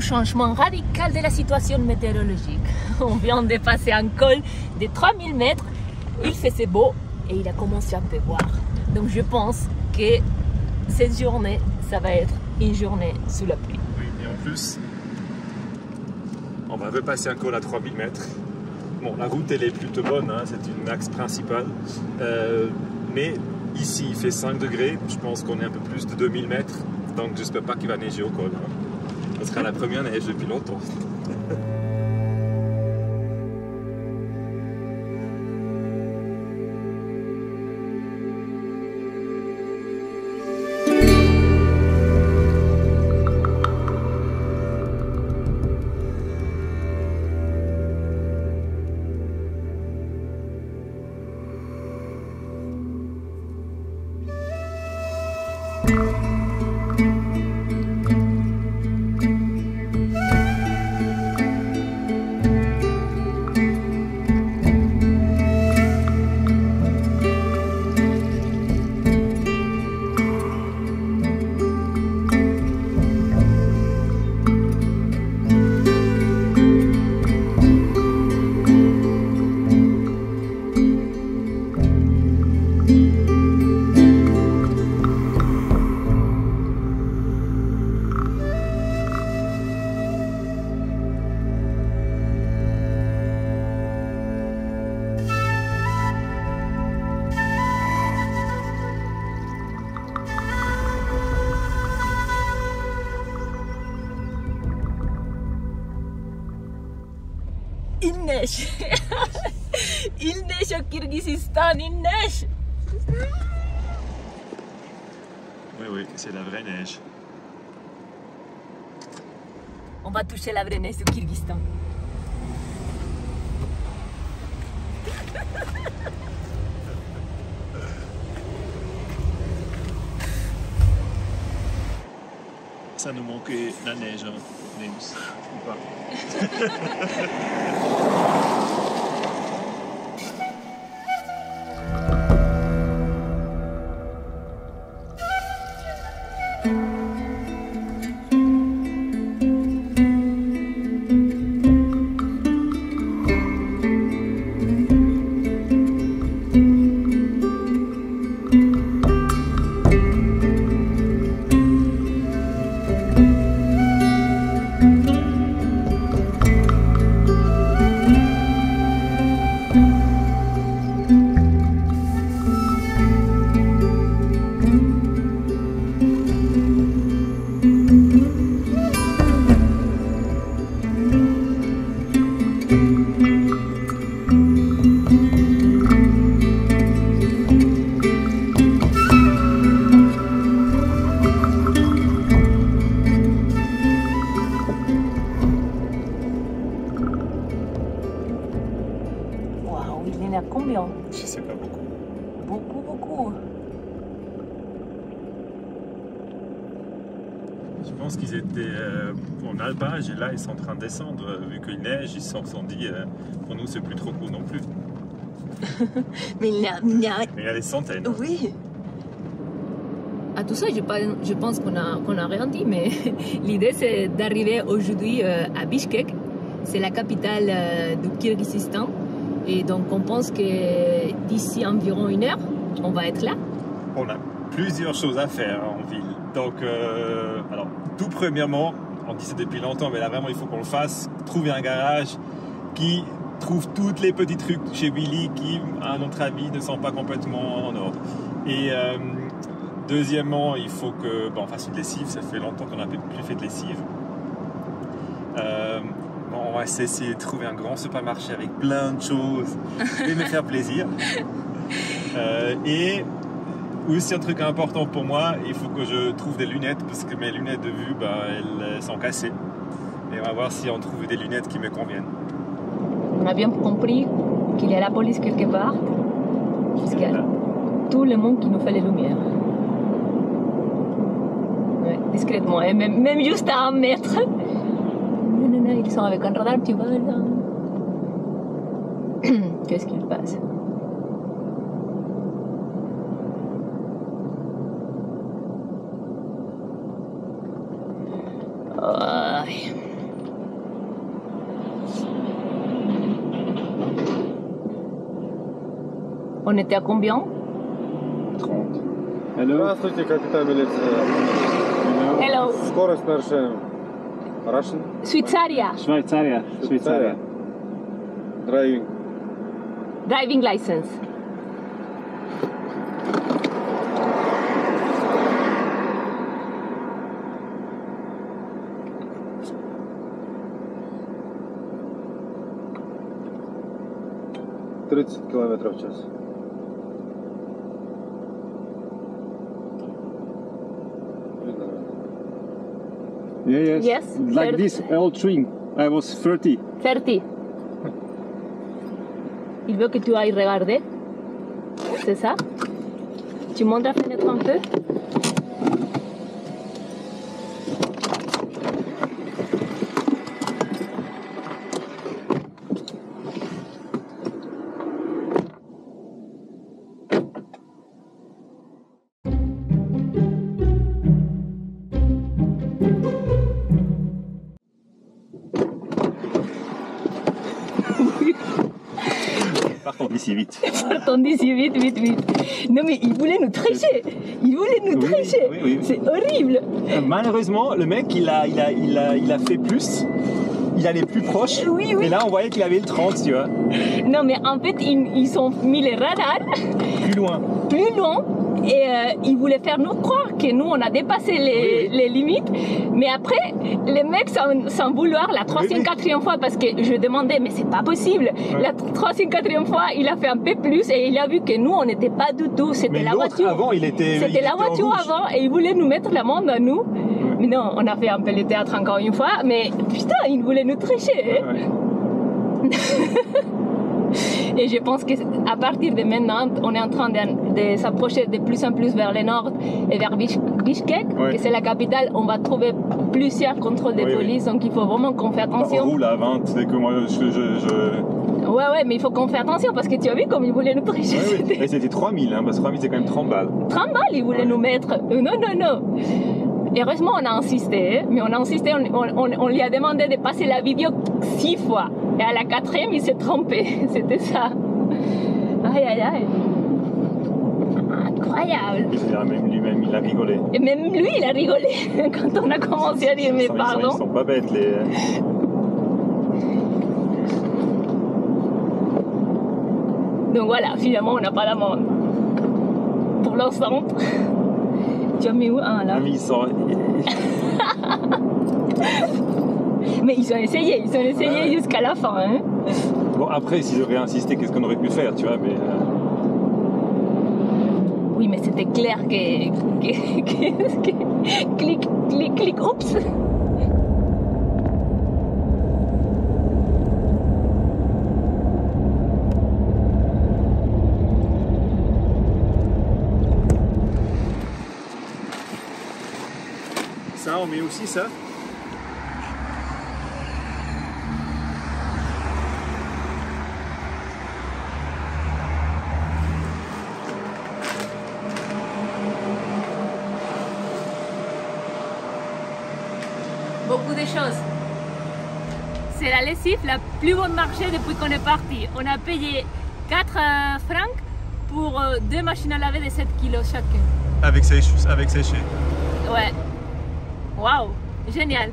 au changement radical de la situation météorologique. On vient de passer un col de 3000 mètres, il faisait beau et il a commencé à pleuvoir. Donc je pense que cette journée, ça va être une journée sous la pluie. Oui, et en plus, on va repasser un col à 3000 mètres. Bon, la route elle est plutôt bonne, hein, c'est une axe principale, mais ici il fait 5 degrés, je pense qu'on est un peu plus de 2000 mètres, donc j'espère pas qu'il va neiger au col. Hein. Ce sera la première neige depuis longtemps. Il neige. Il neige au Kirghizistan, il neige. Oui, oui, c'est la vraie neige. On va toucher la vraie neige du Kyrgyzstan. Ça nous manquait la neige, hein, James, ou pas? Il y en a combien? Je sais pas beaucoup. Beaucoup, beaucoup. Je pense qu'ils étaient en alpage et là ils sont en train de descendre. Vu qu'il neige, ils se sont dit pour nous c'est plus trop cool non plus. Mais il y a... Mais il y a des centaines. Oui. À tout ça, je pense qu'on a rien dit, mais l'idée c'est d'arriver aujourd'hui à Bishkek. C'est la capitale du Kirghizistan. Et donc on pense que d'ici environ 1 heure, on va être là. On a plusieurs choses à faire en ville. Donc, alors, tout premièrement, on dit ça depuis longtemps, mais là vraiment il faut qu'on le fasse, trouver un garage qui trouve toutes les petits trucs chez Willy qui, à notre avis, ne sont pas complètement en ordre. Et deuxièmement, il faut que, bon, on fasse une lessive, ça fait longtemps qu'on n'a plus fait de lessive. On va essayer de trouver un grand supermarché avec plein de choses et me faire plaisir. Et aussi un truc important pour moi, il faut que je trouve des lunettes parce que mes lunettes de vue, elles sont cassées. Et on va voir si on trouve des lunettes qui me conviennent. On a bien compris qu'il y a la police quelque part, puisqu'il y a tout le monde qui nous fait les lumières. Ouais, discrètement, et même juste à 1 mètre. Ils sont avec un radar, tu vois là. Qu'est-ce qu'il passe? On était à combien? 30. Hello. Здравствуйте, капитан милиции. Hello. Скорость нарушаем. Russian? Швейцария. Швейцария. Driving. Driving license. – 30 км в час. Yeah, Yes, like 30. this, all string. I was 30. 30. Il veut que tu ailles regarder. C'est ça? Tu montes la fenêtre un peu? Partons d'ici vite. Partons d'ici, vite, vite, vite. Non mais il voulait nous tricher. Il voulait nous tricher. Oui. C'est horrible. Malheureusement, le mec, il a fait plus. Il allait plus proche. Oui. Et là, on voyait qu'il avait le 30, tu vois. Non mais en fait, ils ont mis les radars Plus loin. plus loin. Et ils voulaient faire nous croire que nous, on a dépassé les limites. Mais après, les mecs, sans vouloir, la troisième, quatrième fois, parce que je demandais, mais c'est pas possible. Ouais. La troisième, quatrième fois, il a fait un peu plus et il a vu que nous, on n'était pas du tout. C'était Mais la l'autre, voiture. avant, il était C'était la en voiture rouge. avant et il voulait nous mettre l'amende à nous. Mais non, on a fait un peu le théâtre encore une fois. Mais putain, il voulait nous tricher. Ouais. Et je pense qu'à partir de maintenant, on est en train de s'approcher de plus en plus vers le nord et vers Bishkek, Ouais. que c'est la capitale. On va trouver plusieurs contrôles de Oui, police, donc il faut vraiment qu'on fasse On attention. roule à 20, c'est que moi, Ouais, mais il faut qu'on fasse attention parce que tu as vu comme ils voulaient nous tricher. Ouais. Et c'était 3000, hein, parce que 3000, c'est quand même 30 balles. 30 balles, ils voulaient nous mettre. Non. Heureusement, on a insisté, mais on a insisté, on lui a demandé de passer la vidéo 6 fois. Et à la 4e, il s'est trompé. C'était ça. Aïe. Incroyable. Même lui-même, il a rigolé. Et même lui, il a rigolé quand on a commencé à dire mais Ils pardon. sont pas bêtes, les... Donc voilà, finalement, on n'a pas d'amende. Pour l'instant. Tu as mis où un là? Ah, mais ils sont... Mais ils ont essayé Ouais. jusqu'à la fin. Hein. Bon, après, s'ils auraient insisté, qu'est-ce qu'on aurait pu faire, tu vois, mais... Oui, mais c'était clair que clic, oups. Ça, on met aussi ça. Beaucoup de choses. C'est la lessive la plus bonne marché depuis qu'on est parti. On a payé 4 francs pour 2 machines à laver de 7 kilos chacune. Avec séché. Ouais. Waouh, génial.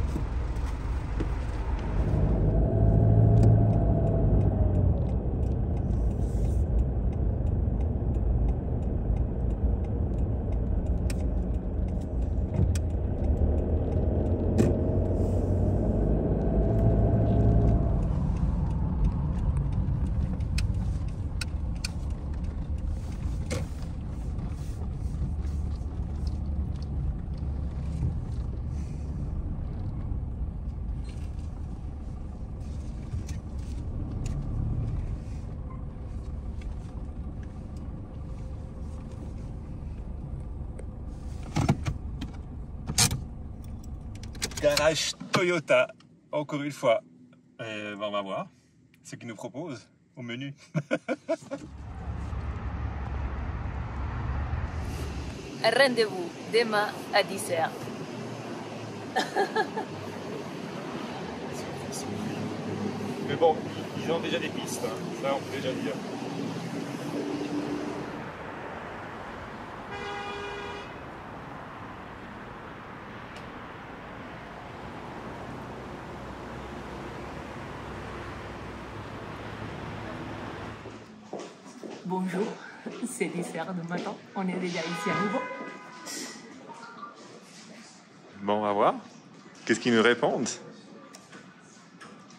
Garage Toyota, encore une fois. On va voir ce qu'ils nous proposent au menu. Rendez-vous demain à 10h. Mais bon, ils ont déjà des pistes, hein. Ça on peut déjà dire. Bonjour, c'est 10h du matin, on est déjà ici à nouveau. Bon, on va voir. Qu'est-ce qu'ils nous répondent?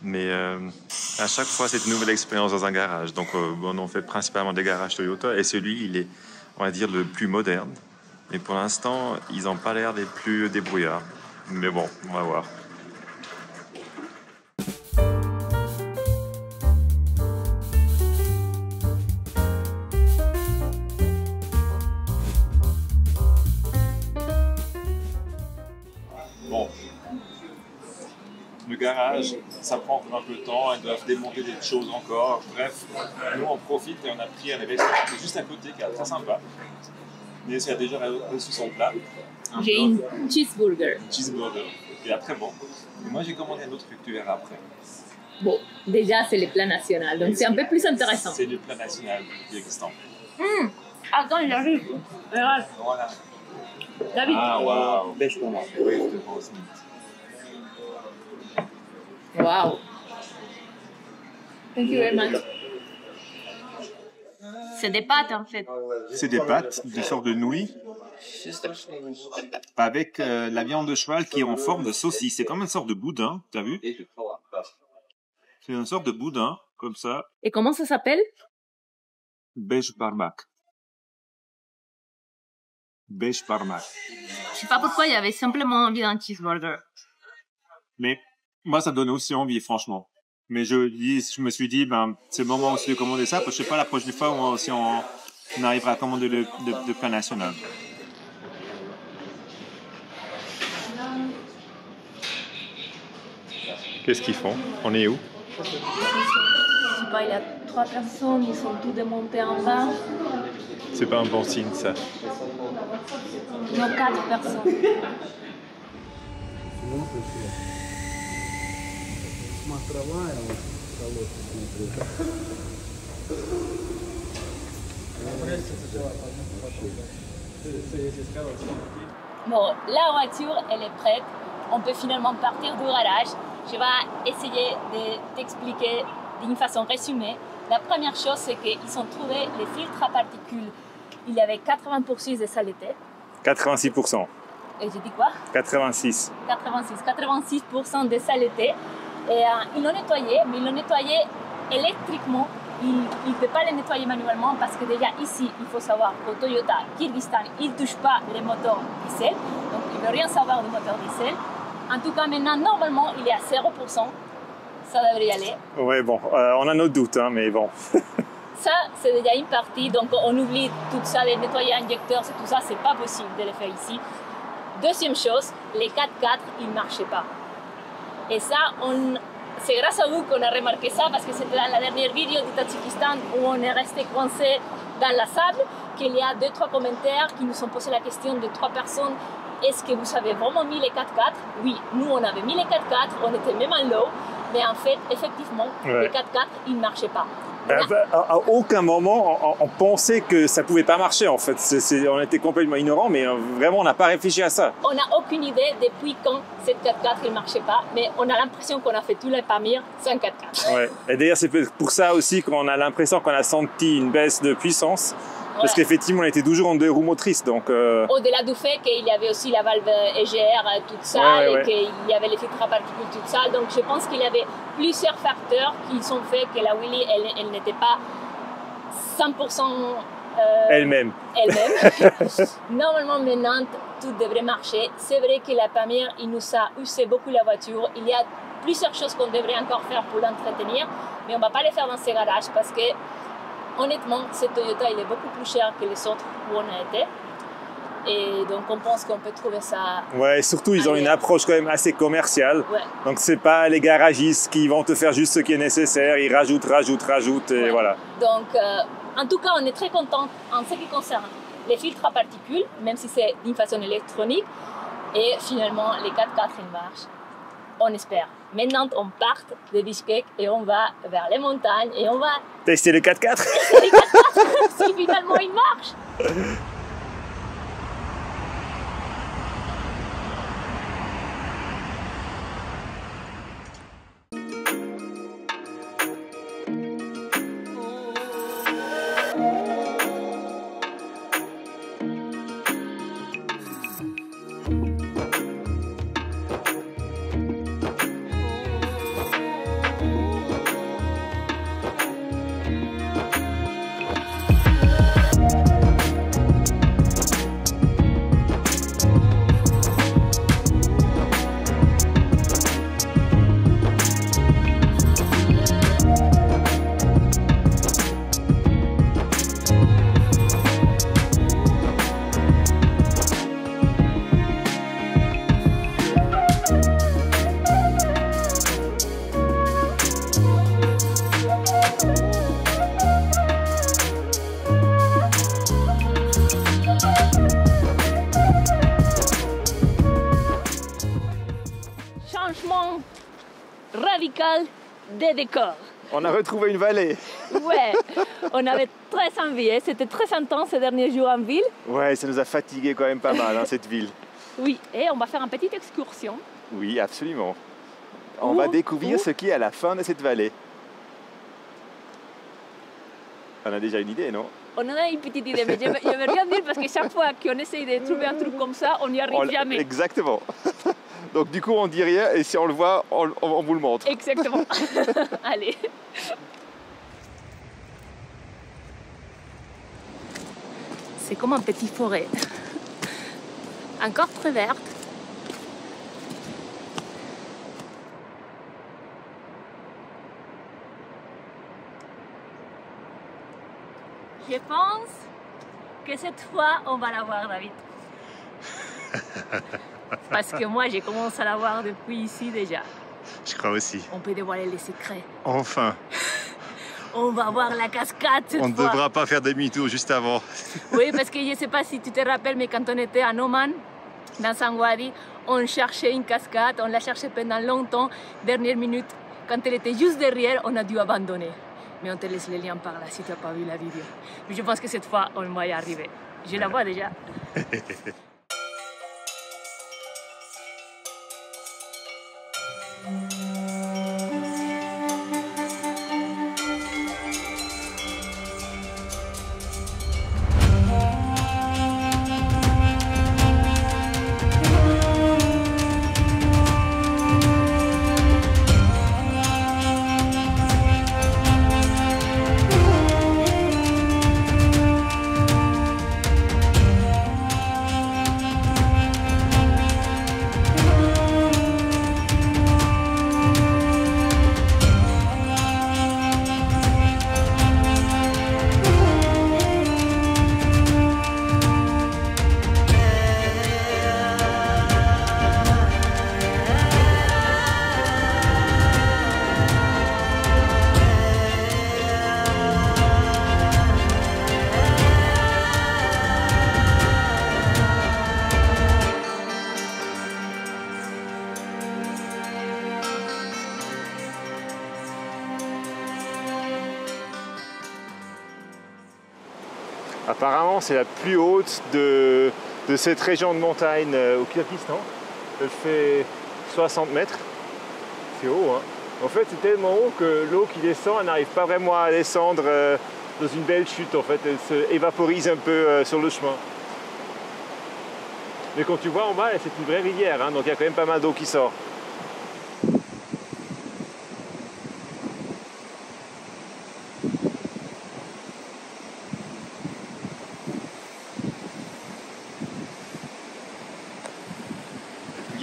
Mais à chaque fois, c'est une nouvelle expérience dans un garage. Donc, on fait principalement des garages Toyota et celui, il est, on va dire, le plus moderne. Mais pour l'instant, ils n'ont pas l'air des plus débrouillards. Mais bon, on va voir. Bon, le garage, ça prend un peu de temps, ils doivent démonter des choses encore. Bref, nous on profite et on a pris un restaurant qui est juste à côté, qui est très sympa. Mais ça a déjà reçu son plat. J'ai une cheeseburger. Un cheeseburger. Et après, bon. Et moi j'ai commandé un autre que tu verras après. Bon, déjà c'est le plat national, donc c'est un peu plus intéressant. C'est le plat national du Kyrgyzstan. Attends, j'arrive. Regarde. Voilà. David. Ah, waouh. Beige pour moi. Oui, je te vois aussi. Wow. Thank you very much. C'est des pâtes en fait. C'est des pâtes, des sortes de nouilles, avec la viande de cheval qui est en forme de saucisse. C'est comme une sorte de boudin, t'as vu? C'est une sorte de boudin, comme ça. Et comment ça s'appelle? Beige barmak. Beige barmak. Je sais pas pourquoi il y avait simplement envie d'un cheeseburger. Mais moi, ça me donne aussi envie, franchement. Mais je me suis dit, c'est le moment aussi de commander ça, parce que je sais pas la prochaine fois si on arrivera à commander le plat national. Qu'est-ce qu'ils font? On est où? Je sais pas, il y a 3 personnes, ils sont tous démontés en bas. C'est pas un bon signe, ça. Non, 4 personnes. Bon, la voiture, elle est prête. On peut finalement partir du garage. Je vais essayer de t'expliquer d'une façon résumée. La première chose, c'est qu'ils ont trouvé les filtres à particules. Il y avait 80% de saleté. 86%. Et j'ai dit quoi? 86. 86% de saleté. Et ils l'ont nettoyé, mais ils l'ont nettoyé électriquement. Il ne peut pas le nettoyer manuellement parce que déjà ici, il faut savoir qu'au Toyota Kyrgyzstan, il ne touche pas les moteurs diesel. Donc il ne veut rien savoir du moteur diesel. En tout cas, maintenant, normalement, il est à 0%. Ça devrait y aller. Ouais, bon, on a nos doutes, hein, mais bon. Ça, c'est déjà une partie. Donc on oublie tout ça, les nettoyer injecteurs, tout ça, c'est pas possible de le faire ici. Deuxième chose, les 4x4, ils ne marchaient pas. Et ça, c'est grâce à vous qu'on a remarqué ça, parce que c'était dans la dernière vidéo du Tadjikistan où on est resté coincé dans la sable, qu'il y a 2-3 commentaires qui nous ont posé la question de 3 personnes. Est-ce que vous avez vraiment mis les 4x4? Oui, nous on avait mis les 4x4, on était même en low, mais en fait, effectivement, les 4x4, ils ne marchaient pas. À aucun moment, on pensait que ça pouvait pas marcher, en fait. On était complètement ignorants, mais vraiment, on n'a pas réfléchi à ça. On n'a aucune idée depuis quand cette 4x4 ne marchait pas, mais on a l'impression qu'on a fait tous les Pamir sans 4x4. Ouais. Et d'ailleurs, c'est pour ça aussi qu'on a l'impression qu'on a senti une baisse de puissance. Parce qu'effectivement, on était toujours en 2 roues motrices. Au-delà du fait qu'il y avait aussi la valve EGR toute sale et qu'il y avait les filtres à particules toutes sales. Donc je pense qu'il y avait plusieurs facteurs qui ont fait que la Willys, elle n'était pas 100% elle-même. Normalement, maintenant, tout devrait marcher. C'est vrai que la Pamir, il nous a usé beaucoup la voiture. Il y a plusieurs choses qu'on devrait encore faire pour l'entretenir, mais on ne va pas les faire dans ces garages parce que honnêtement, cette Toyota, il est beaucoup plus cher que les autres où on a été. Et donc, on pense qu'on peut trouver ça... Ouais, et surtout, ils ont une approche quand même assez commerciale. Ouais. Donc, c'est pas les garagistes qui vont te faire juste ce qui est nécessaire. Ils rajoutent, et voilà. Donc, en tout cas, on est très content en ce qui concerne les filtres à particules, même si c'est d'une façon électronique. Et finalement, les 4x4, ils marchent. On espère. Maintenant, on part de Bishkek et on va vers les montagnes et on va... Tester les 4x4. Les 4x4, si finalement ils marchent. des décors. On a retrouvé une vallée. Ouais, on avait très envie, hein. C'était très intense ces derniers jours en ville. Ouais, ça nous a fatigué quand même pas mal, hein, cette ville. Oui, et on va faire une petite excursion. Oui, absolument. On va découvrir ce qui est à la fin de cette vallée. On a déjà une idée, non? On en a une petite idée, mais je ne veux rien dire parce que chaque fois qu'on essaye de trouver un truc comme ça, on n'y arrive jamais. Exactement. Donc du coup, on dit rien et si on le voit, on vous le montre. Exactement. Allez. C'est comme un petit forêt. Encore très verte. Je pense que cette fois, on va la voir, David. Parce que moi, j'ai commencé à la voir depuis ici déjà. Je crois aussi. On peut dévoiler les secrets. Enfin. On va voir la cascade cette fois. On ne devra pas faire demi-tour juste avant. Oui, parce que je ne sais pas si tu te rappelles, mais quand on était à Oman, dans Sangwari, on cherchait une cascade, on l'a cherchée pendant longtemps. Dernière minute, quand elle était juste derrière, on a dû abandonner. Mais on te laisse les liens par là si tu n'as pas vu la vidéo. Mais je pense que cette fois, on va y arriver. Je la vois déjà. Apparemment, c'est la plus haute de cette région de montagne au Kyrgyzstan. Elle fait 60 mètres. C'est haut, hein. En fait, c'est tellement haut que l'eau qui descend, elle n'arrive pas vraiment à descendre dans une belle chute. En fait, elle se évaporise un peu sur le chemin. Mais quand tu vois en bas, c'est une vraie rivière, hein, donc il y a quand même pas mal d'eau qui sort.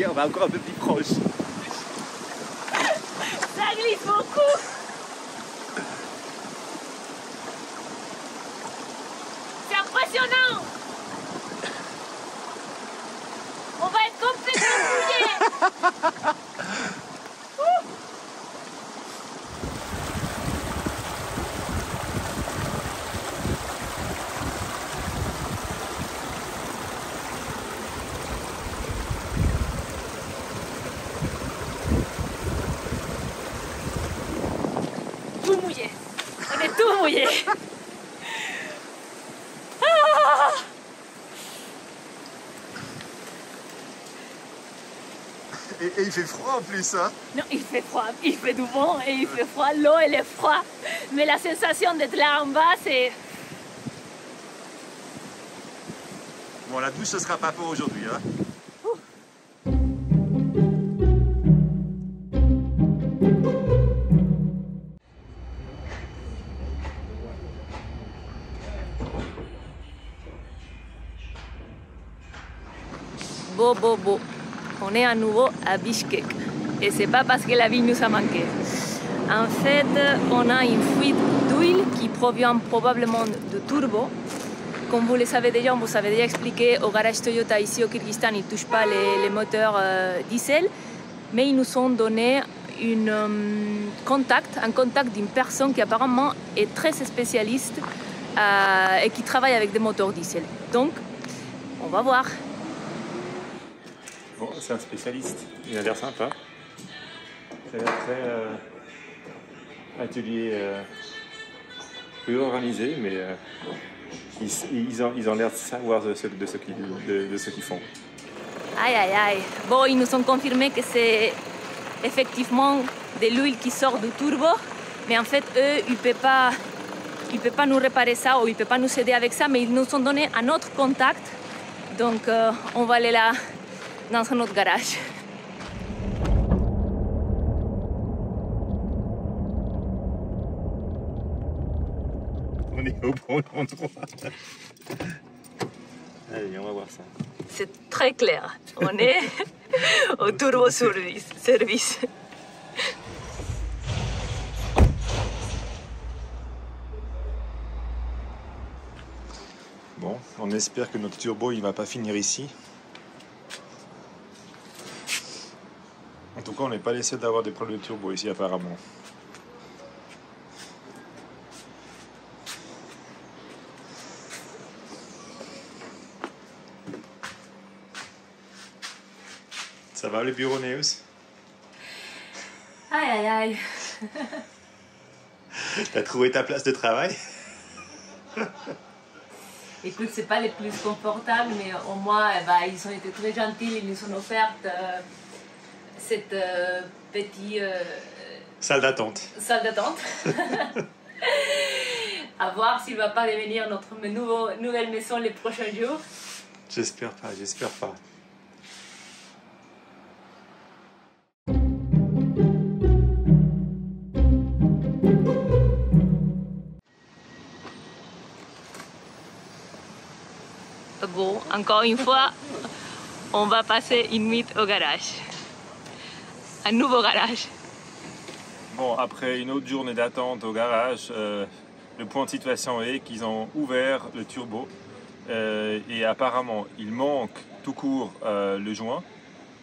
On va encore un peu plus proche. Ça glisse beaucoup. C'est impressionnant. On va être complètement mouillés. Tout mouillé. On est tout mouillé. Ah! Et il fait froid en plus, hein? Non, il fait froid, il fait du vent et il fait froid, l'eau elle est froide. Mais la sensation d'être là en bas, c'est... Bon, la douche, ce sera pas pour aujourd'hui, hein? Beau. On est à nouveau à Bishkek. Et c'est pas parce que la ville nous a manqué. En fait, on a une fuite d'huile qui provient probablement de turbo. Comme vous le savez déjà, on vous avait déjà expliqué, au garage Toyota ici au Kyrgyzstan, ils ne touchent pas les moteurs diesel. Mais ils nous ont donné un contact d'une personne qui apparemment est très spécialiste et qui travaille avec des moteurs diesel. Donc, on va voir. Bon, c'est un spécialiste. Il a l'air sympa. Ça a l'air atelier peu organisé, mais ils ont l'air de savoir de ce qu'ils font. Aïe, aïe, aïe. Bon, ils nous ont confirmé que c'est effectivement de l'huile qui sort du turbo, mais en fait, eux, ils ne peuvent pas nous réparer ça ou ils ne peuvent pas nous aider avec ça, mais ils nous ont donné un autre contact. Donc, on va aller là, dans un autre garage. On est au bon endroit. Allez, on va voir ça. C'est très clair. On est au turbo service. Bon, on espère que notre turbo il va pas finir ici. En tout cas, on n'est pas les seuls d'avoir des problèmes de turbo ici apparemment. Ça va le bureau Neus? Aïe, aïe, aïe. T'as trouvé ta place de travail? Écoute, c'est pas les plus confortables, mais au moins, ils ont été très gentils. Ils nous ont offert cette petite Salle d'attente. salle d'attente. À voir s'il va pas devenir notre nouvelle maison les prochains jours. J'espère pas, j'espère pas. Bon, encore une fois, on va passer une nuit au garage. Un nouveau garage. Bon, après une autre journée d'attente au garage, le point de situation est qu'ils ont ouvert le turbo et apparemment il manque tout court le joint.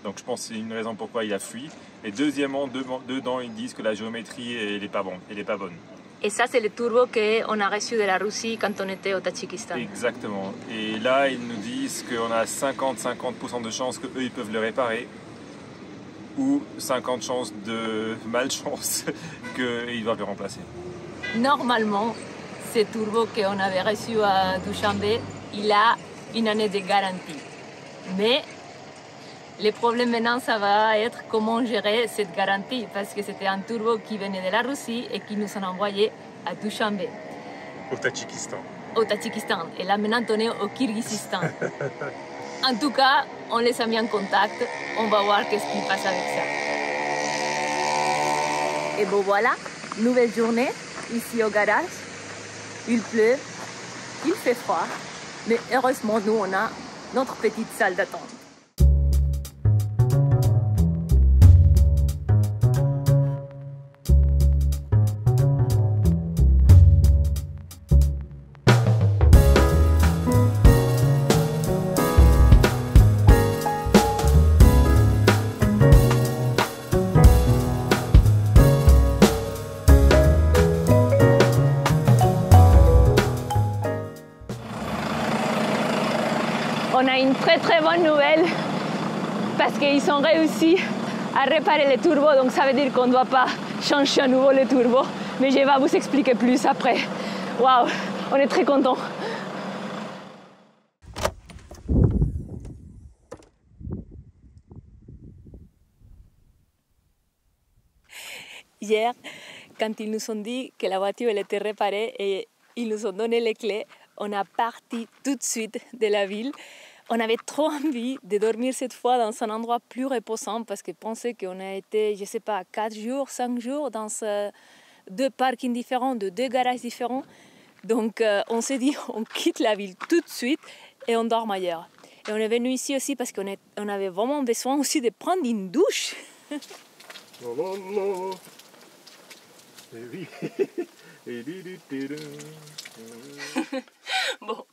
Donc je pense que c'est une raison pourquoi il a fui. Et deuxièmement, dedans ils disent que la géométrie elle n'est pas bonne. Et ça, c'est le turbo qu'on a reçu de la Russie quand on était au Tadjikistan. Exactement. Et là, ils nous disent qu'on a 50% de chances qu'eux, ils peuvent le réparer. Ou 50 chances de malchance qu'ils doivent le remplacer. Normalement, ce turbo qu'on avait reçu à Dushanbe, il a une année de garantie. Mais le problème maintenant, ça va être comment gérer cette garantie, parce que c'était un turbo qui venait de la Russie et qui nous a envoyé à Dushanbe. Au Tadjikistan. Au Tadjikistan. Et là, maintenant, on est au Kirghizistan. En tout cas, on les a mis en contact. On va voir qu'est-ce qui passe avec ça. Et bon, voilà, nouvelle journée ici au garage. Il pleut, il fait froid, mais heureusement, nous, on a notre petite salle d'attente. On a une très bonne nouvelle parce qu'ils ont réussi à réparer les turbos, donc ça veut dire qu'on ne doit pas changer à nouveau les turbos, mais je vais vous expliquer plus après. Waouh, on est très contents. Hier, quand ils nous ont dit que la voiture elle était réparée et ils nous ont donné les clés, on a parti tout de suite de la ville. On avait trop envie de dormir cette fois dans un endroit plus reposant parce que penser qu'on a été, je sais pas, 4 jours, 5 jours dans deux parkings différents, de deux garages différents. Donc on s'est dit, on quitte la ville tout de suite et on dort ailleurs. Et on est venu ici aussi parce qu'on avait vraiment besoin aussi de prendre une douche. Bon,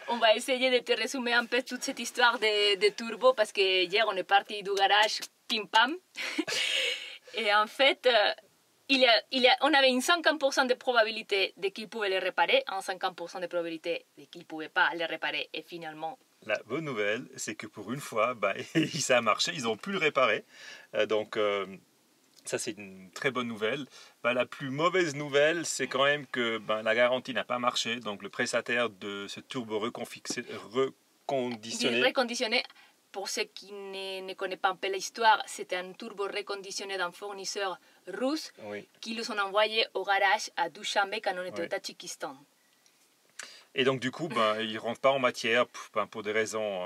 on va essayer de te résumer un peu toute cette histoire de turbo parce que hier on est parti du garage pim pam et en fait on avait une 50% de probabilité de qu'il pouvait les réparer, un 50% de probabilité de qu'il ne pouvait pas les réparer et finalement... La bonne nouvelle, c'est que pour une fois, ça a marché, ils ont pu le réparer. Donc Ça, c'est une très bonne nouvelle. La plus mauvaise nouvelle, c'est quand même que la garantie n'a pas marché. Donc, le prestataire de ce turbo reconditionné. Pour ceux qui ne connaissent pas un peu l'histoire, c'était un turbo reconditionné d'un fournisseur russe qui nous ont envoyé au garage à Dushanbe quand on était au Tadjikistan. Et donc, du coup, il ne rentre pas en matière pour des raisons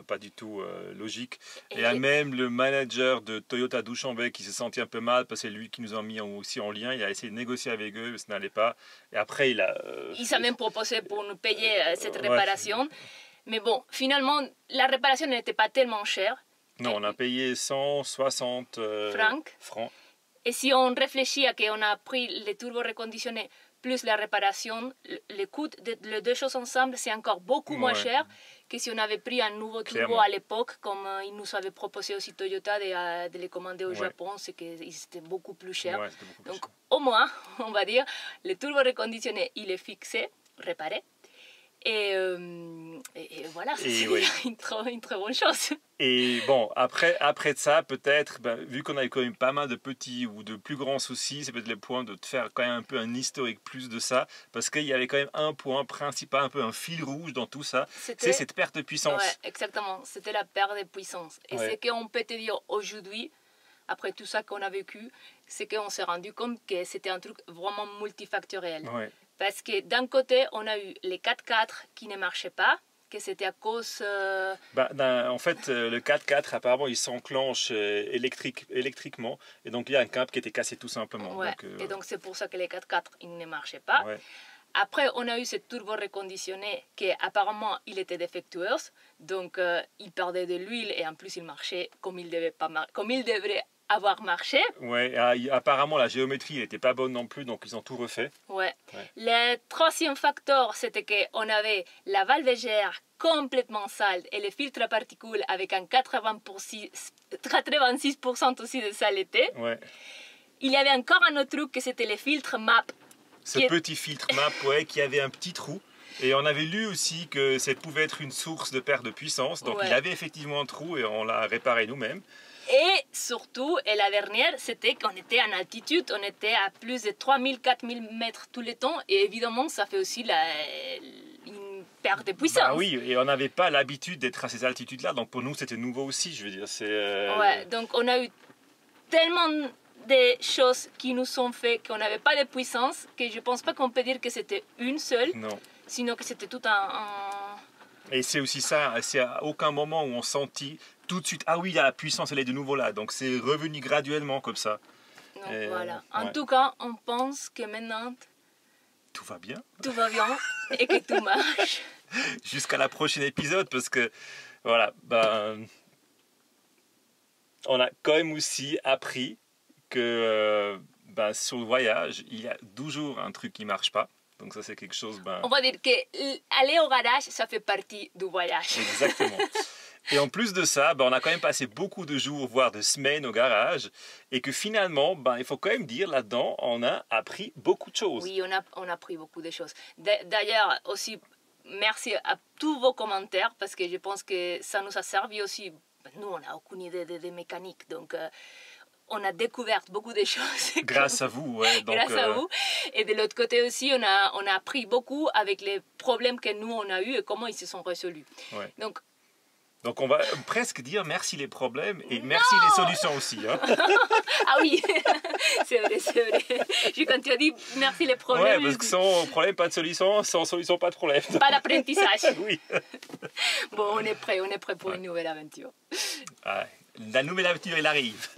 pas du tout logiques. Et là, même le manager de Toyota Dushanbe qui s'est senti un peu mal parce que c'est lui qui nous a mis aussi en lien. Il a essayé de négocier avec eux, mais ça n'allait pas. Et après, il s'est même proposé pour nous payer cette réparation. Mais bon, finalement, la réparation n'était pas tellement chère. Non, on a payé 160 francs. Et si on réfléchit à qu'on a pris les turbos reconditionnés plus la réparation, le coût de les deux choses ensemble, c'est encore beaucoup moins cher que si on avait pris un nouveau turbo à l'époque, comme ils nous avaient proposé aussi Toyota de les commander au Japon, c'est qu'ils étaient beaucoup plus chers. Donc au moins, on va dire, le turbo reconditionné, il est fixé, réparé. Et voilà, c'est une très bonne chose. Et bon, après ça, peut-être, vu qu'on a eu quand même pas mal de petits ou de plus grands soucis, c'est peut-être le point de faire quand même un peu un historique plus de ça, parce qu'il y avait quand même un point principal, un peu un fil rouge dans tout ça, c'est cette perte de puissance. Ouais, exactement, c'était la perte de puissance. Et ce qu'on peut te dire aujourd'hui, après tout ça qu'on a vécu, c'est qu'on s'est rendu compte que c'était un truc vraiment multifactoriel. Parce que d'un côté, on a eu les 4x4 qui ne marchaient pas, que c'était à cause... en fait, le 4x4, apparemment, il s'enclenche électriquement. Et donc, il y a un câble qui était cassé tout simplement. Et donc, c'est pour ça que les 4x4, ils ne marchaient pas. Après, on a eu ce turbo reconditionné qui, apparemment, il était défectueux. Donc, il perdait de l'huile et en plus, il marchait comme il devrait avoir marché. Apparemment la géométrie n'était pas bonne non plus, donc ils ont tout refait. Le troisième facteur, c'était qu'on avait la valve légère complètement sale et le filtre à particules avec un 86% aussi de saleté. Il y avait encore un autre truc, que c'était le filtre MAP. Petit filtre MAP, qui avait un petit trou. Et on avait lu aussi que ça pouvait être une source de perte de puissance. Donc il avait effectivement un trou et on l'a réparé nous-mêmes. Et surtout, et la dernière, c'était qu'on était en altitude, on était à plus de 3000-4000 mètres tout le temps, et évidemment, ça fait aussi une perte de puissance. Oui, et on n'avait pas l'habitude d'être à ces altitudes-là, donc pour nous, c'était nouveau aussi, je veux dire. Donc on a eu tellement de choses qui nous ont fait qu'on n'avait pas de puissance, que je ne pense pas qu'on peut dire que c'était une seule, sinon que c'était tout Et c'est aussi ça, c'est à aucun moment où on sentit tout de suite, la puissance elle est de nouveau là, donc c'est revenu graduellement comme ça. Donc voilà, en tout cas, on pense que maintenant tout va bien et que tout marche. Jusqu'à la prochaine épisode, parce que voilà, on a quand même aussi appris que sur le voyage, il y a toujours un truc qui ne marche pas. Donc ça c'est quelque chose... On va dire qu'aller au garage, ça fait partie du voyage. Exactement. Et en plus de ça, on a quand même passé beaucoup de jours, voire de semaines au garage. Et que finalement, il faut quand même dire, là-dedans, on a appris beaucoup de choses. Oui, on a appris beaucoup de choses. D'ailleurs, aussi, merci à tous vos commentaires, parce que je pense que ça nous a servi aussi. Nous, on n'a aucune idée de mécanique, donc... on a découvert beaucoup de choses. Grâce à vous, Grâce à vous. Et de l'autre côté aussi, on a appris beaucoup avec les problèmes que nous, on a eus et comment ils se sont résolus. Donc on va presque dire merci les problèmes et merci les solutions aussi. Ah oui, c'est vrai. Quand tu as dit merci les problèmes... parce que sans problème, pas de solution, sans solution, pas de problème. Pas d'apprentissage. Oui. Bon, on est prêt pour une nouvelle aventure. La nouvelle aventure, elle arrive.